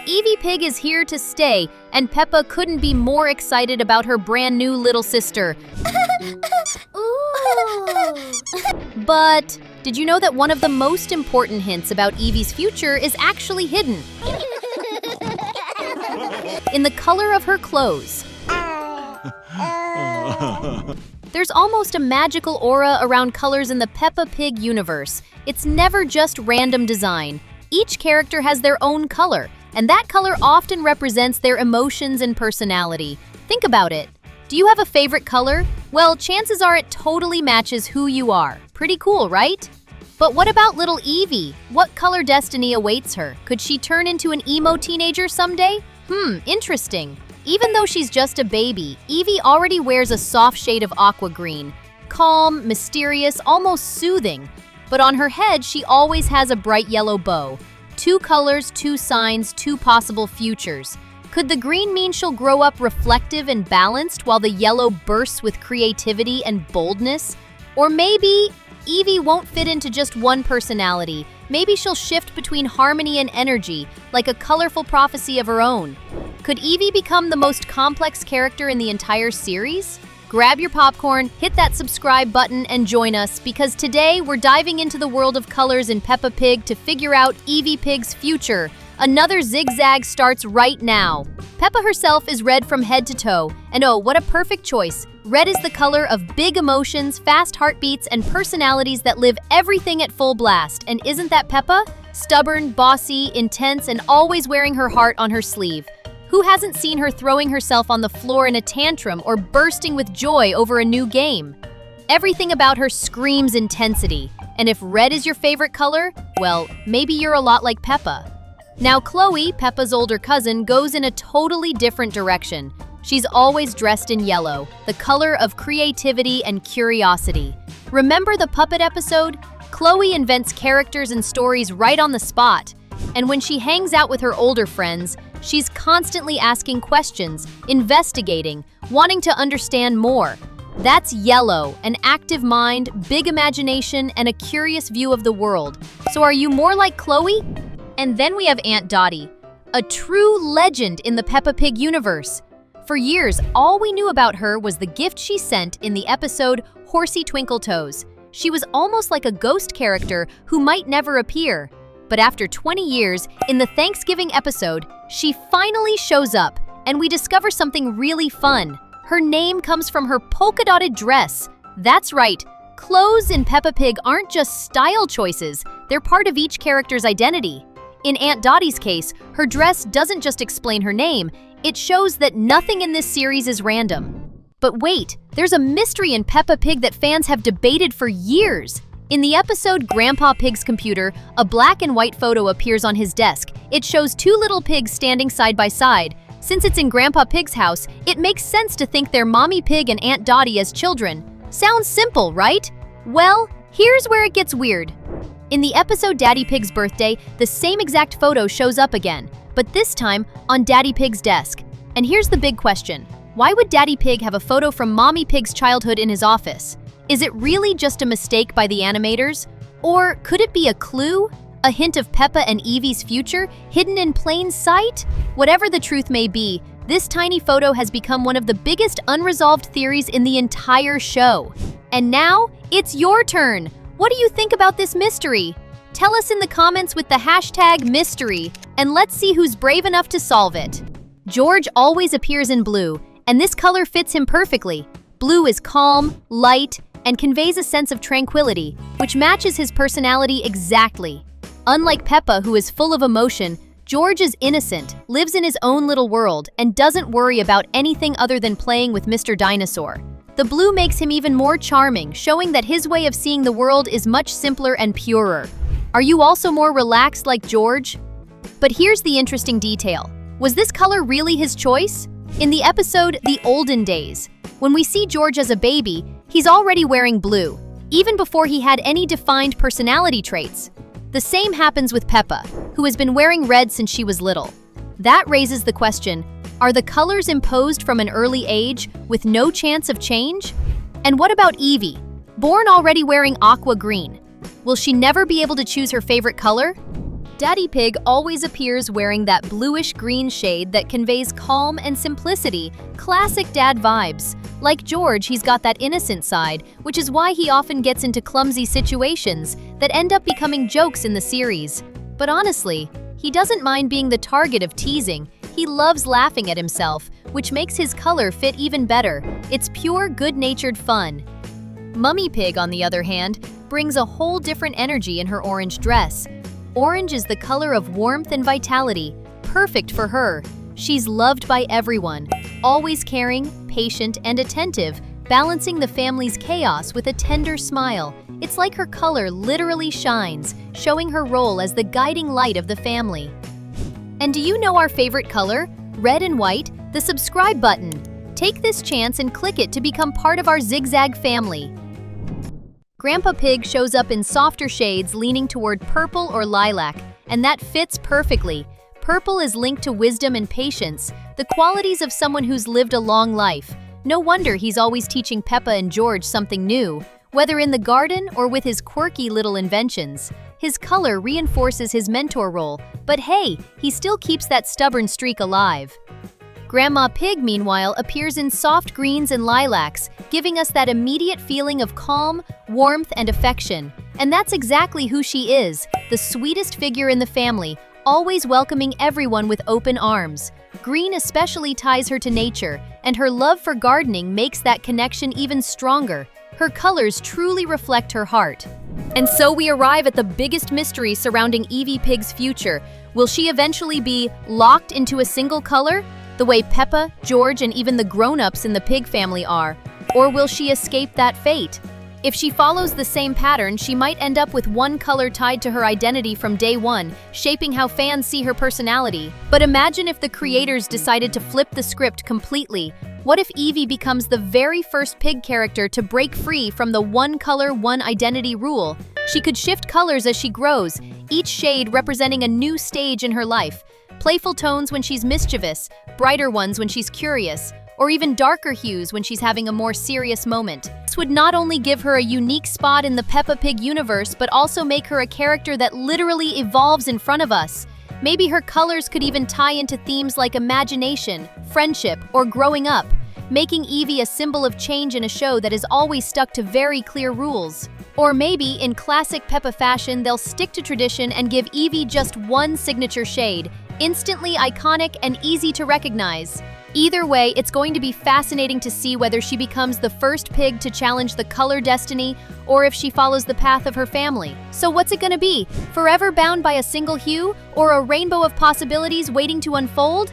Eevee Pig is here to stay, and Peppa couldn't be more excited about her brand new little sister. But did you know that one of the most important hints about Eevee's future is actually hidden in the color of her clothes? There's almost a magical aura around colors in the Peppa Pig universe. It's never just random design. Each character has their own color, and that color often represents their emotions and personality. Think about it. Do you have a favorite color? Well, chances are it totally matches who you are. Pretty cool, right? But what about little Eevee? What color destiny awaits her? Could she turn into an emo teenager someday? Interesting. Even though she's just a baby, Eevee already wears a soft shade of aqua green. Calm, mysterious, almost soothing. But on her head, she always has a bright yellow bow. 2 colors, 2 signs, 2 possible futures. Could the green mean she'll grow up reflective and balanced, while the yellow bursts with creativity and boldness? Or maybe Eevee won't fit into just one personality. Maybe she'll shift between harmony and energy, like a colorful prophecy of her own. Could Eevee become the most complex character in the entire series? Grab your popcorn, hit that subscribe button, and join us, because today we're diving into the world of colors in Peppa Pig to figure out Eevee Pig's future. Another zigzag starts right now. Peppa herself is red from head to toe, and oh, what a perfect choice. Red is the color of big emotions, fast heartbeats, and personalities that live everything at full blast. And isn't that Peppa? Stubborn, bossy, intense, and always wearing her heart on her sleeve. Who hasn't seen her throwing herself on the floor in a tantrum or bursting with joy over a new game? Everything about her screams intensity. And if red is your favorite color, well, maybe you're a lot like Peppa. Now Chloe, Peppa's older cousin, goes in a totally different direction. She's always dressed in yellow, the color of creativity and curiosity. Remember the puppet episode? Chloe invents characters and stories right on the spot. And when she hangs out with her older friends, she's constantly asking questions, investigating, wanting to understand more. That's yellow, an active mind, big imagination, and a curious view of the world. So are you more like Chloe? And then we have Aunt Dotty, a true legend in the Peppa Pig universe. For years, all we knew about her was the gift she sent in the episode Horsey Twinkle Toes. She was almost like a ghost character who might never appear. But after 20 years, in the Thanksgiving episode, she finally shows up, and we discover something really fun. Her name comes from her polka-dotted dress. That's right, clothes in Peppa Pig aren't just style choices, they're part of each character's identity. In Aunt Dotty's case, her dress doesn't just explain her name, it shows that nothing in this series is random. But wait, there's a mystery in Peppa Pig that fans have debated for years. In the episode Grandpa Pig's Computer, a black and white photo appears on his desk. It shows 2 little pigs standing side by side. Since it's in Grandpa Pig's house, it makes sense to think they're Mommy Pig and Aunt Dotty as children. Sounds simple, right? Well, here's where it gets weird. In the episode Daddy Pig's Birthday, the same exact photo shows up again, but this time on Daddy Pig's desk. And here's the big question. Why would Daddy Pig have a photo from Mommy Pig's childhood in his office? Is it really just a mistake by the animators? Or could it be a clue? A hint of Peppa and Eevee's future, hidden in plain sight? Whatever the truth may be, this tiny photo has become one of the biggest unresolved theories in the entire show. And now, it's your turn! What do you think about this mystery? Tell us in the comments with the hashtag mystery, and let's see who's brave enough to solve it. George always appears in blue, and this color fits him perfectly. Blue is calm, light, and conveys a sense of tranquility, which matches his personality exactly. Unlike Peppa, who is full of emotion, George is innocent, lives in his own little world, and doesn't worry about anything other than playing with Mr. Dinosaur. The blue makes him even more charming, showing that his way of seeing the world is much simpler and purer. Are you also more relaxed like George? But here's the interesting detail. Was this color really his choice? In the episode The Olden Days, when we see George as a baby, he's already wearing blue, even before he had any defined personality traits. The same happens with Peppa, who has been wearing red since she was little. That raises the question, are the colors imposed from an early age with no chance of change? And what about Eevee, born already wearing aqua green? Will she never be able to choose her favorite color? Daddy Pig always appears wearing that bluish-green shade that conveys calm and simplicity, classic dad vibes. Like George, he's got that innocent side, which is why he often gets into clumsy situations that end up becoming jokes in the series. But honestly, he doesn't mind being the target of teasing. He loves laughing at himself, which makes his color fit even better. It's pure, good-natured fun. Mummy Pig, on the other hand, brings a whole different energy in her orange dress. Orange is the color of warmth and vitality, perfect for her. She's loved by everyone, always caring, patient, and attentive, balancing the family's chaos with a tender smile. It's like her color literally shines, showing her role as the guiding light of the family. And do you know our favorite color? Red and white, the subscribe button. Take this chance and click it to become part of our Zigzag family. Grandpa Pig shows up in softer shades leaning toward purple or lilac, and that fits perfectly. Purple is linked to wisdom and patience, the qualities of someone who's lived a long life. No wonder he's always teaching Peppa and George something new, whether in the garden or with his quirky little inventions. His color reinforces his mentor role, but hey, he still keeps that stubborn streak alive. Grandma Pig, meanwhile, appears in soft greens and lilacs, giving us that immediate feeling of calm, warmth, and affection. And that's exactly who she is, the sweetest figure in the family, always welcoming everyone with open arms. Green especially ties her to nature, and her love for gardening makes that connection even stronger. Her colors truly reflect her heart. And so we arrive at the biggest mystery surrounding Eevee Pig's future. Will she eventually be locked into a single color, the way Peppa, George, and even the grown-ups in the pig family are? Or will she escape that fate? If she follows the same pattern, she might end up with one color tied to her identity from day one, shaping how fans see her personality. But imagine if the creators decided to flip the script completely. What if Eevee becomes the very first pig character to break free from the one color, one identity rule? She could shift colors as she grows, each shade representing a new stage in her life. Playful tones when she's mischievous, brighter ones when she's curious, or even darker hues when she's having a more serious moment. This would not only give her a unique spot in the Peppa Pig universe, but also make her a character that literally evolves in front of us. Maybe her colors could even tie into themes like imagination, friendship, or growing up, making Eevee a symbol of change in a show that has always stuck to very clear rules. Or maybe, in classic Peppa fashion, they'll stick to tradition and give Eevee just one signature shade, instantly iconic and easy to recognize. Either way, it's going to be fascinating to see whether she becomes the first pig to challenge the color destiny or if she follows the path of her family. So what's it gonna be? Forever bound by a single hue or a rainbow of possibilities waiting to unfold?